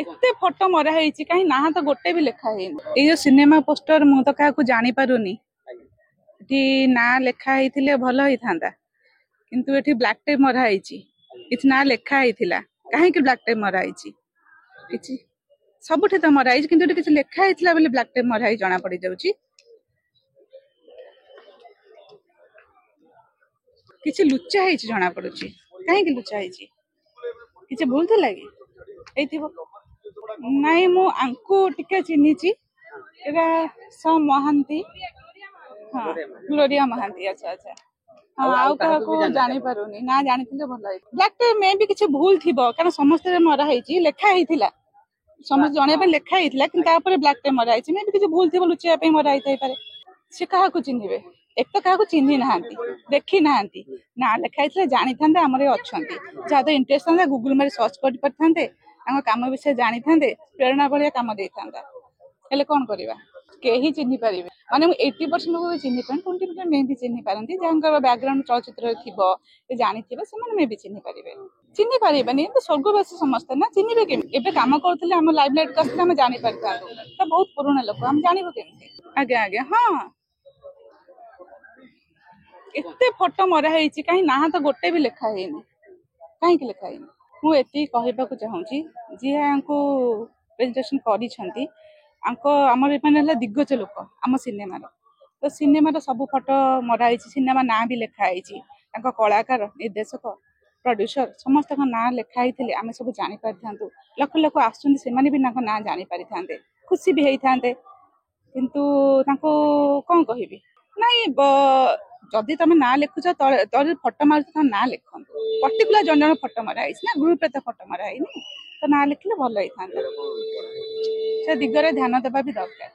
एते फोटो मरा है कहीं ना तो गोटे भी लिखा है ये सिनेमा पोस्टर मु तो क्या जानी पारुनी एटी ना लिखा है भल होता किंतु एटी ब्लैक टेप मरा है किसी ना लिखा है कहीं ब्लैक टेप मरा है सबुठ तो मरा है किंतु किसी लिखा है बोले ब्लैक टेप मरा है जना पड़ जाऊँ किसी लुचा है जना पड़ुची कहीं लुचा है किसी भूल थी लगे नाई मु आंकु टिके चिन्हिची एरा स महांती हाँ ग्लोरिया महांती अच्छा अच्छा हाँ आउ का जानी पारुनी ना जानी भल ब्लैक टेप में भी किसी भूल थी कारण समस्त मरा है लेखा होता समस्त जन लेखा होता ब्लैक टेप मरा है मे भी किसी भूल थी लुचाई मरा होता सी क्या चिन्हे एक तो क्या चिन्ही ना देखी ना ना लिखाई जानी था आमर अच्छा जहाँ तो इंटरेस्ट था गूगल मारे सर्च कर पारे कम विषय जानी था प्रेरणा भाया कम दे था कौन करवा कहीं चिन्ह पारे माने 80% लोग चिन्ह पारे 20% मे भी चिन्ह पारती जहाँ बैकग्राउंड चलचित्र थी जानी से मे भी चिन्ह पारे तो स्वर्गवासी समस्त ना चिन्हे केमी कम करुले आम लाइव लाइट आम जानी पारि था तो बहुत पुराना लोक आम जानव केमी आज्ञा आज्ञा हाँ एते फोटो मरा है कहीं ना तो गोटे भी लिखा है कहीं लिखा है मुझे कहवाक चाहूँगी जी प्रेजेंटेशन कर दिग्गज लोक आम सिनेमार तो सिनेमार सब फोटो मराई सिनेमा ना भी लिखाई कलाकार निर्देशक प्रोड्यूसर समस्त ना लिखाई आम सब जापर था लक्ष लोक आसुँच भी ना जानी पारि था खुशी भी होता किंतु कौन कह नाई जदि तुम ना लिखुच तर फोटो मार ना लिख पर्टिकुलर जन जन फोटो मराई ना ग्रुप तो फोटो मराई तो ना लिखले भल होता से दिगरे ध्यान देवा भी दरकार।